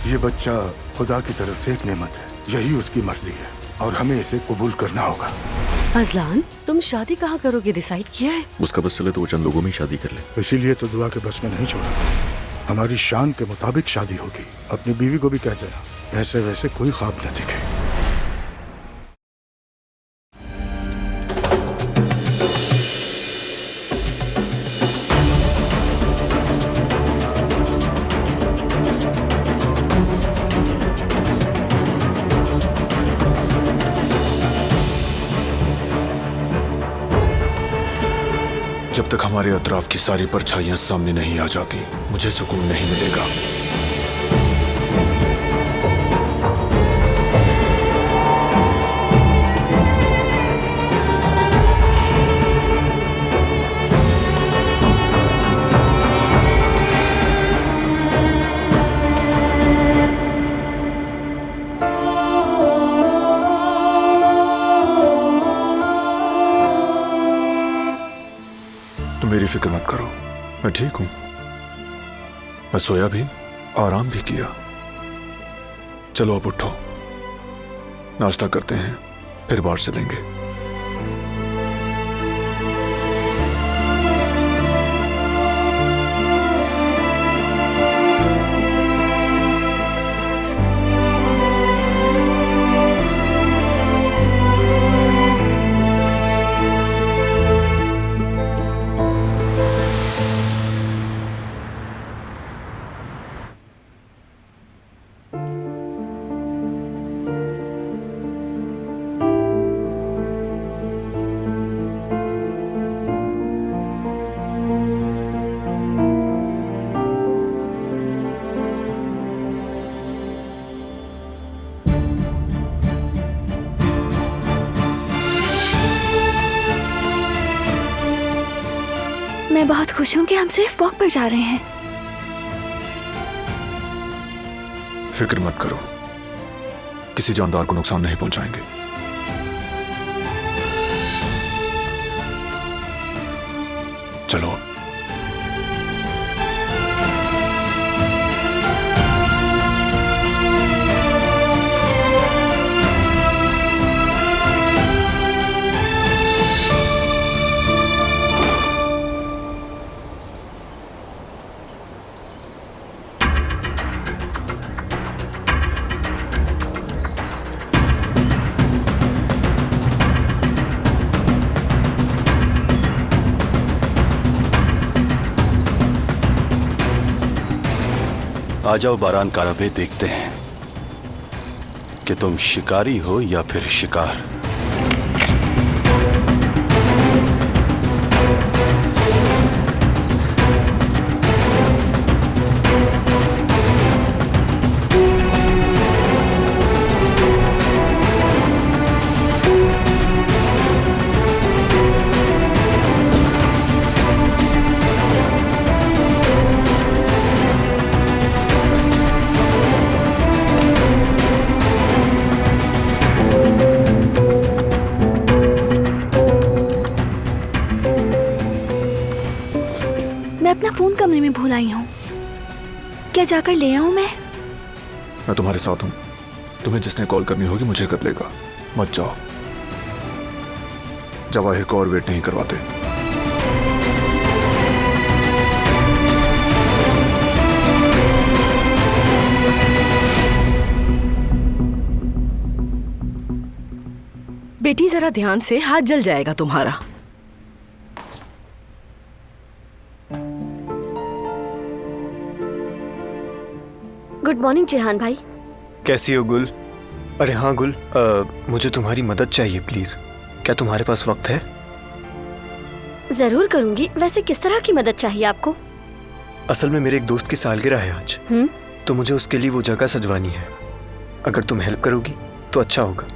ये बच्चा खुदा की तरफ से एक नेमत है, यही उसकी मर्जी है और हमें इसे कबूल करना होगा। अजलान, तुम शादी कहाँ करोगे डिसाइड किया है? उसका बस चले तो वो चंद लोगों में ही शादी कर ले। इसीलिए तो दुआ के बस में नहीं छोड़ा। हमारी शान के मुताबिक शादी होगी। अपनी बीवी को भी कह देना ऐसे वैसे कोई ख्वाब न दिखे। जब तक हमारे अतराफ की सारी परछाइयां सामने नहीं आ जाती, मुझे सुकून नहीं मिलेगा। मेरी फिक्र मत करो, मैं ठीक हूं। मैं सोया भी, आराम भी किया। चलो अब उठो, नाश्ता करते हैं, फिर बाहर चलेंगे। मैं बहुत खुश हूँ कि हम सिर्फ वॉक पर जा रहे हैं। फिक्र मत करो, किसी जानदार को नुकसान नहीं पहुंचाएंगे। चलो। आ जाओ बारान कारबे, देखते हैं कि तुम शिकारी हो या फिर शिकार। मैं अपना फोन कमरे में भूल आई हूँ, क्या जाकर ले आऊं मैं तुम्हारे साथ हूं। तुम्हें जिसने कॉल करनी होगी मुझे कर लेगा। मत जाओ, जवाहिर को और वेट नहीं करवाते। बेटी जरा ध्यान से, हाथ जल जाएगा तुम्हारा। गुड मॉर्निंग जिहान भाई। कैसी हो गुल? अरे हाँ गुल, मुझे तुम्हारी मदद चाहिए प्लीज। क्या तुम्हारे पास वक्त है? जरूर करूंगी। वैसे किस तरह की मदद चाहिए आपको? असल में मेरे एक दोस्त की सालगिरह है आज, तो मुझे उसके लिए वो जगह सजवानी है। अगर तुम हेल्प करोगी तो अच्छा होगा।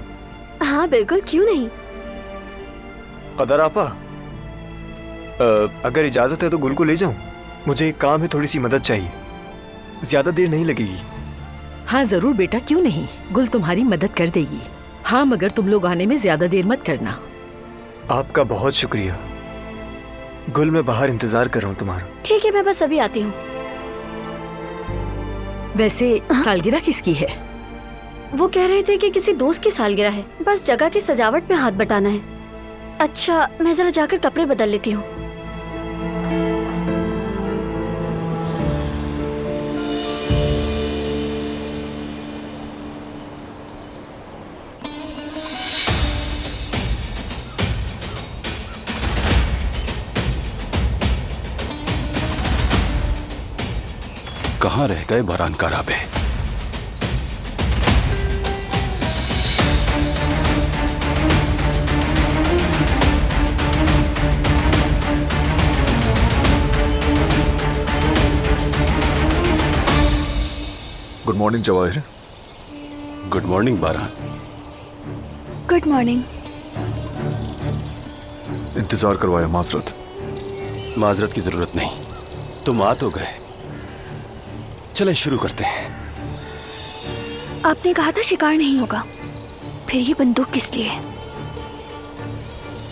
हाँ बिल्कुल, क्यों नहीं। कदर आपा, अगर इजाजत है तो गुल को ले जाऊं? मुझे एक काम है, थोड़ी सी मदद चाहिए, ज्यादा देर नहीं लगेगी। हाँ जरूर बेटा, क्यों नहीं, गुल तुम्हारी मदद कर देगी। हाँ मगर तुम लोग आने में ज्यादा देर मत करना। आपका बहुत शुक्रिया गुल, मैं बाहर इंतजार कर रहा हूँ तुम्हारा। ठीक है, मैं बस अभी आती हूँ। वैसे सालगिरह किसकी है? वो कह रहे थे कि किसी दोस्त की सालगिरह है, बस जगह की सजावट में हाथ बटाना है। अच्छा, मैं जरा जाकर कपड़े बदल लेती हूँ। कहाँ रह गए बरान का राबे? Good morning Jawahir. Good morning Baran. Good morning. इंतजार करवाया, माजरत। माजरत की जरूरत नहीं, तुम आ तो गए। चलें शुरू करते हैं। आपने कहा था शिकार नहीं होगा, फिर ये बंदूक किस लिए?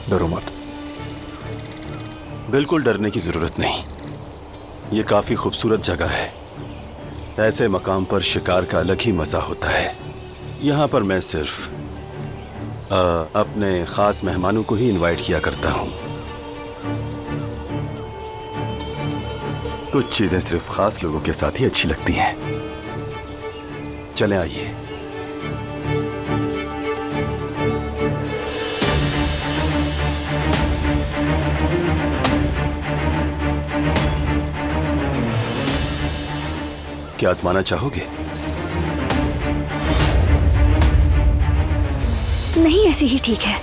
डरो मत। बिल्कुल डरने की जरूरत नहीं। ये काफी खूबसूरत जगह है। ऐसे मकाम पर शिकार का अलग ही मजा होता है। यहाँ पर मैं सिर्फ अपने खास मेहमानों को ही इनवाइट किया करता हूँ। कुछ चीजें सिर्फ खास लोगों के साथ ही अच्छी लगती हैं। चलें आइए। क्या आजमाना चाहोगे? नहीं, ऐसी ही ठीक है।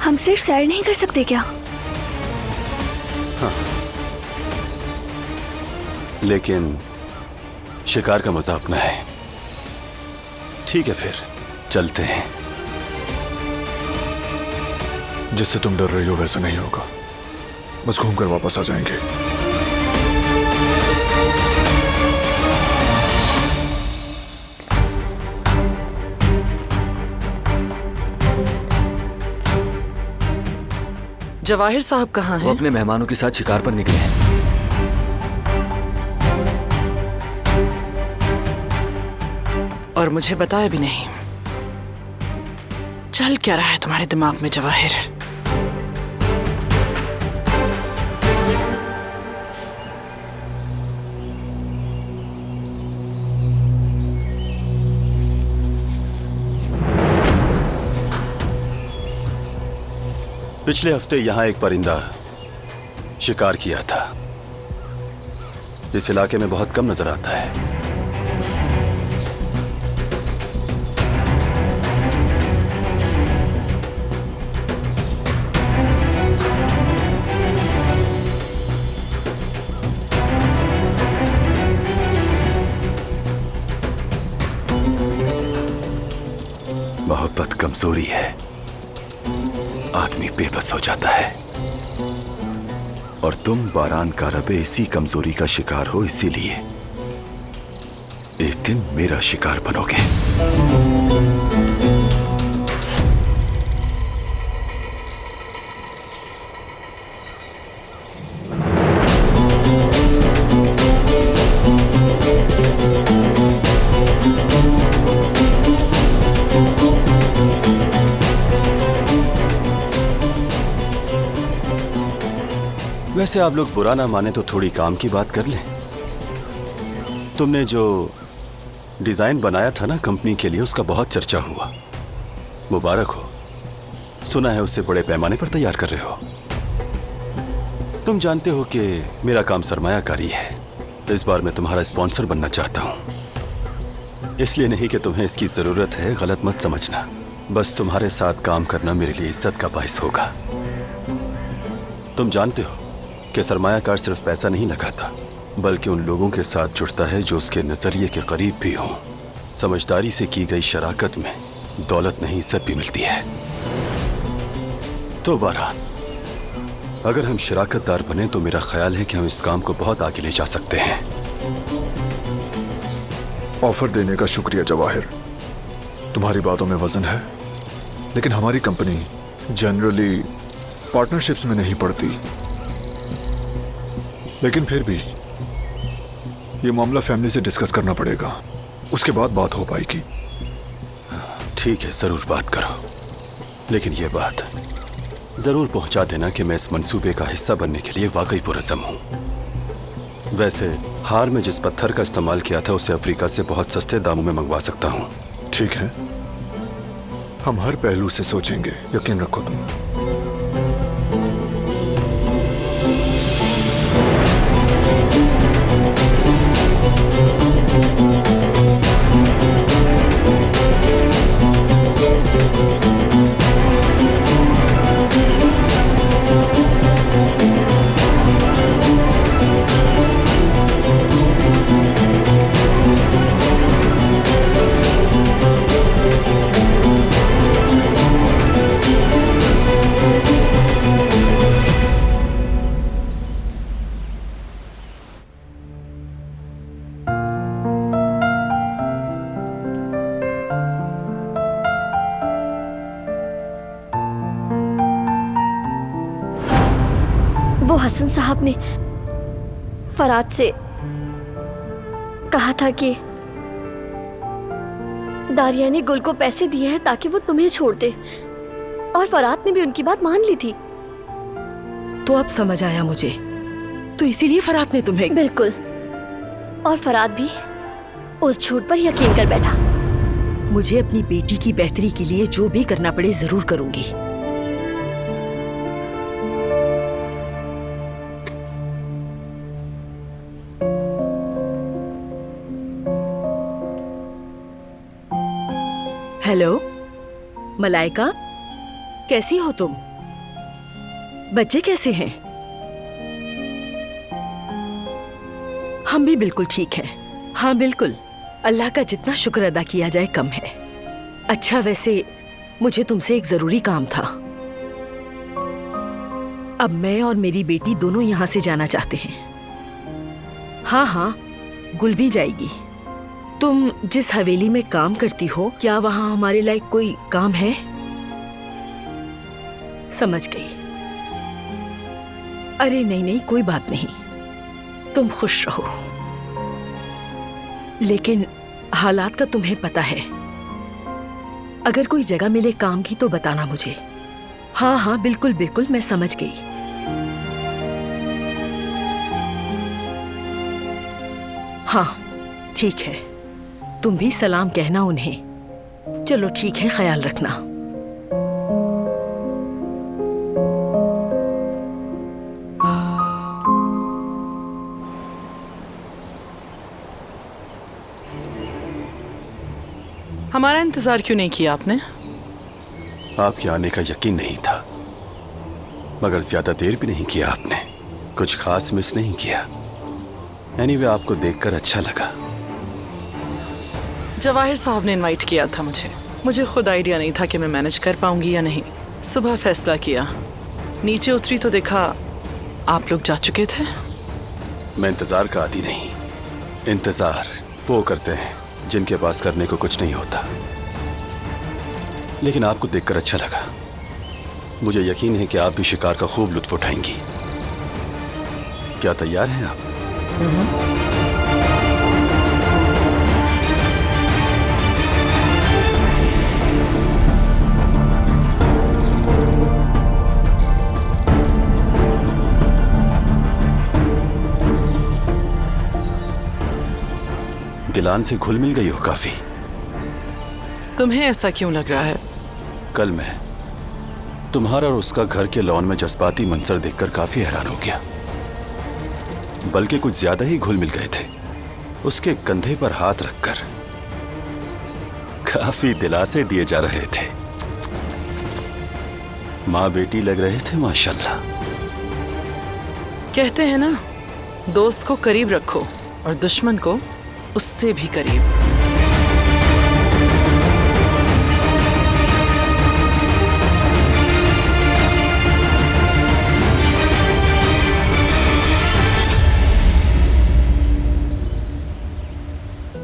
हम सिर्फ सैर नहीं कर सकते क्या? हाँ, लेकिन शिकार का मजा अपना है। ठीक है, फिर चलते हैं। जिससे तुम डर रही हो वैसा नहीं होगा, बस घूमकर वापस आ जाएंगे। जवाहिर साहब कहाँ हैं? वो अपने मेहमानों के साथ शिकार पर निकले हैं। और मुझे बताया भी नहीं। चल क्या रहा है तुम्हारे दिमाग में जवाहिर? पिछले हफ्ते यहाँ एक परिंदा शिकार किया था। इस इलाके में बहुत कम नजर आता है। मोहब्बत कमजोरी है, आदमी बेबस हो जाता है। और तुम बारान का रबे इसी कमजोरी का शिकार हो, इसीलिए एक दिन मेरा शिकार बनोगे। वैसे आप लोग बुरा ना माने तो थोड़ी काम की बात कर लें। तुमने जो डिजाइन बनाया था ना कंपनी के लिए, उसका बहुत चर्चा हुआ। मुबारक हो। सुना है उससे बड़े पैमाने पर तैयार कर रहे हो। तुम जानते हो कि मेरा काम सरमायाकारी है, तो इस बार मैं तुम्हारा स्पॉन्सर बनना चाहता हूं। इसलिए नहीं कि तुम्हें इसकी जरूरत है, गलत मत समझना। बस तुम्हारे साथ काम करना मेरे लिए इज्जत का बाइस होगा। तुम जानते हो कि सरमायाकार सिर्फ पैसा नहीं लगाता, बल्कि उन लोगों के साथ जुड़ता है जो उसके नजरिए के करीब भी हों। समझदारी से की गई शराकत में दौलत नहीं, इज्जत भी मिलती है। तो बारान, अगर हम शराकतदार बने तो मेरा ख्याल है कि हम इस काम को बहुत आगे ले जा सकते हैं। ऑफर देने का शुक्रिया जवाहिर। तुम्हारी बातों में वजन है, लेकिन हमारी कंपनी जनरली पार्टनरशिप्स में नहीं पड़ती। लेकिन फिर भी ये मामला फैमिली से डिस्कस करना पड़ेगा, उसके बाद बात हो पाएगी। ठीक है, जरूर बात करो, लेकिन ये बात जरूर पहुंचा देना कि मैं इस मंसूबे का हिस्सा बनने के लिए वाकई पुरज़म हूं। वैसे हार में जिस पत्थर का इस्तेमाल किया था उसे अफ्रीका से बहुत सस्ते दामों में मंगवा सकता हूं। ठीक है, हम हर पहलू से सोचेंगे, यकीन रखो तुम। वो हसन साहब ने फराद से कहा था कि दारिया ने गुल को पैसे दिए हैं ताकि वो तुम्हें छोड़ दे, और फराद ने भी उनकी बात मान ली थी। तो अब समझ आया मुझे, तो इसीलिए फराद ने तुम्हें। बिल्कुल, और फराद भी उस झूठ पर यकीन कर बैठा। मुझे अपनी बेटी की बेहतरी के लिए जो भी करना पड़े जरूर करूंगी। हेलो मलाइका, कैसी हो तुम? बच्चे कैसे हैं? हम भी बिल्कुल ठीक हैं। हाँ बिल्कुल, अल्लाह का जितना शुक्र अदा किया जाए कम है। अच्छा, वैसे मुझे तुमसे एक जरूरी काम था। अब मैं और मेरी बेटी दोनों यहाँ से जाना चाहते हैं। हाँ हाँ, गुल भी जाएगी। तुम जिस हवेली में काम करती हो, क्या वहां हमारे लायक कोई काम है? समझ गई। अरे नहीं नहीं, कोई बात नहीं, तुम खुश रहो। लेकिन हालात का तुम्हें पता है, अगर कोई जगह मिले काम की तो बताना मुझे। हाँ हाँ बिल्कुल बिल्कुल, मैं समझ गई। हाँ ठीक है, तुम भी सलाम कहना उन्हें। चलो ठीक है, ख्याल रखना। हमारा इंतजार क्यों नहीं किया आपने? आपके आने का यकीन नहीं था, मगर ज्यादा देर भी नहीं किया आपने। कुछ खास मिस नहीं किया। एनीवे, आपको देखकर अच्छा लगा। जवाहिर साहब ने इनवाइट किया था मुझे खुद आइडिया नहीं था कि मैं मैनेज कर पाऊंगी या नहीं। सुबह फैसला किया, नीचे उतरी तो देखा आप लोग जा चुके थे। मैं इंतजार का आदी नहीं। इंतजार वो करते हैं जिनके पास करने को कुछ नहीं होता। लेकिन आपको देखकर अच्छा लगा। मुझे यकीन है कि आप भी शिकार का खूब लुत्फ उठाएंगी। क्या तैयार हैं आप? दिलान से घुल मिल गई हो काफी। तुम्हें ऐसा क्यों लग रहा है? कल मैं तुम्हारा और उसका घर के लॉन में जज्बाती मंजर देखकर काफी हैरान हो गया। बल्कि कुछ ज्यादा ही घुल मिल गए थे। उसके कंधे पर हाथ रखकर काफी दिलासे दिए जा रहे थे। माँ बेटी लग रहे थे माशाल्लाह। कहते हैं ना, दोस्त को करीब रखो और दुश्मन को उससे भी करीब।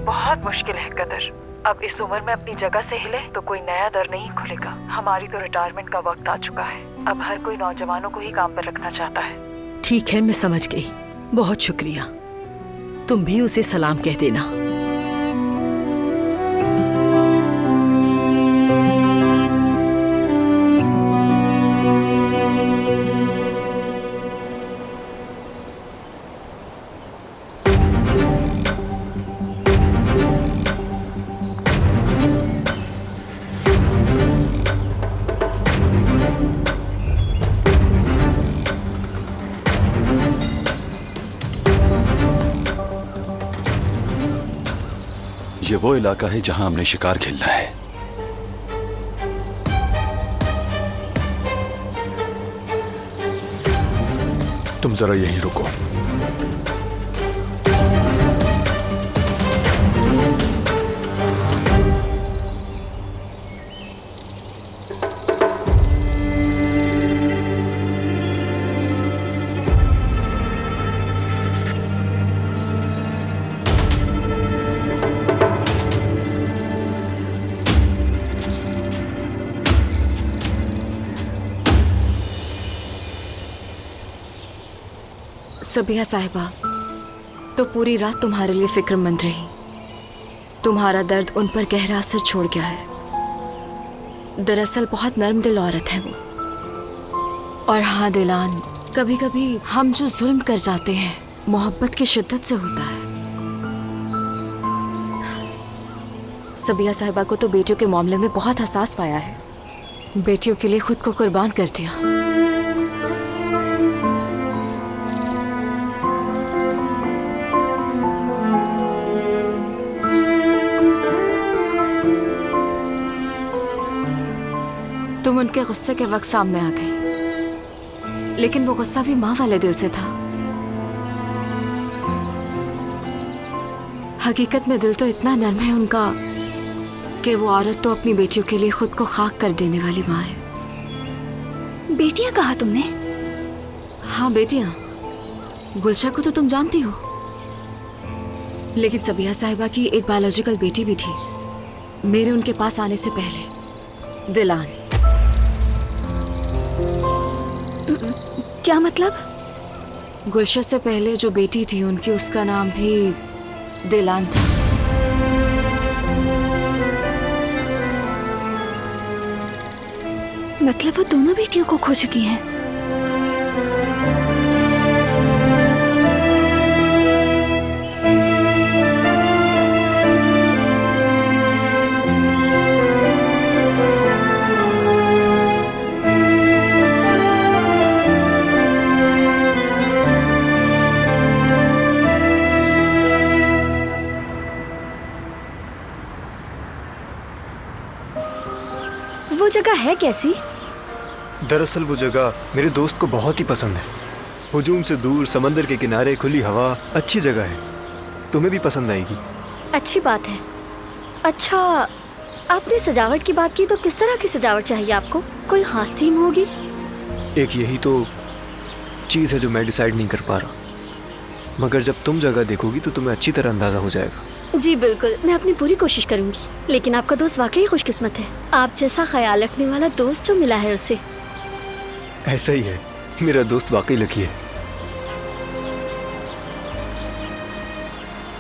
बहुत मुश्किल है कदर। अब इस उम्र में अपनी जगह से हिले तो कोई नया दर नहीं खुलेगा। हमारी तो रिटायरमेंट का वक्त आ चुका है। अब हर कोई नौजवानों को ही काम पर रखना चाहता है। ठीक है, मैं समझ गई। बहुत शुक्रिया। तुम भी उसे सलाम कह देना। ये वो इलाका है जहां हमने शिकार खेलना है। तुम जरा यहीं रुको। सबिया साहिबा तो पूरी रात तुम्हारे लिए फिक्रमंद रही। तुम्हारा दर्द उन पर गहरा असर छोड़ गया है। दरअसल बहुत नर्म दिल औरत है वो। और हाँ दिलान, कभी कभी हम जो जुल्म कर जाते हैं मोहब्बत की शिद्दत से होता है। सबिया साहिबा को तो बेटियों के मामले में बहुत हसास पाया है। बेटियों के लिए खुद को कुर्बान कर दिया। तुम उनके गुस्से के वक्त सामने आ गई, लेकिन वो गुस्सा भी माँ वाले दिल से था। हकीकत में दिल तो इतना नर्म है उनका कि वो औरत तो अपनी बेटियों के लिए खुद को खाक कर देने वाली माँ है। बेटियां कहा तुमने? हाँ बेटियां। गुलशा को तो तुम जानती हो, लेकिन सबिया साहिबा की एक बायोलॉजिकल बेटी भी थी मेरे उनके पास आने से पहले, दिलान। क्या मतलब? गुलशा से पहले जो बेटी थी उनकी, उसका नाम भी दिलान था। मतलब वो दोनों बेटियों को खो चुकी हैं। वो जगह है कैसी? दरअसल वो जगह मेरे दोस्त को बहुत ही पसंद है। हुजूम से दूर, समंदर के किनारे, खुली हवा, अच्छी जगह है। तुम्हें भी पसंद आएगी। अच्छी बात है। अच्छा, आपने सजावट की बात की, तो किस तरह की सजावट चाहिए आपको? कोई खास थीम होगी? एक यही तो चीज़ है जो मैं डिसाइड नहीं कर पा रहा, मगर जब तुम जगह देखोगी तो तुम्हें अच्छी तरह अंदाजा हो जाएगा। जी बिल्कुल, मैं अपनी पूरी कोशिश करूंगी। लेकिन आपका दोस्त वाकई खुशकिस्मत है। आप जैसा ख्याल रखने वाला दोस्त जो मिला है उसे। ऐसा ही है, मेरा दोस्त वाकई लकी है।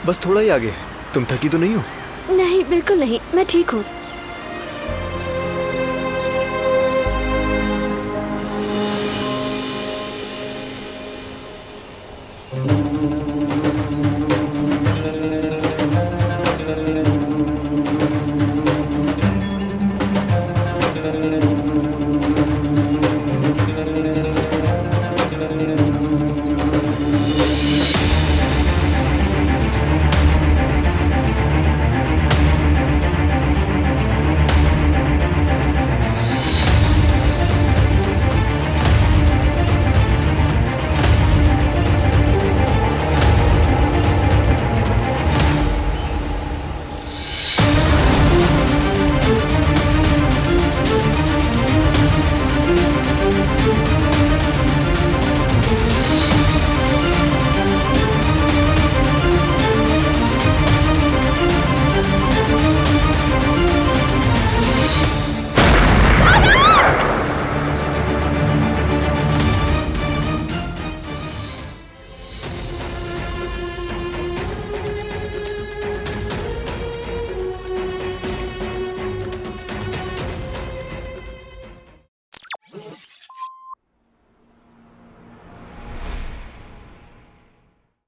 बस थोड़ा ही आगे है। तुम थकी तो नहीं हो? नहीं, बिल्कुल नहीं, मैं ठीक हूँ।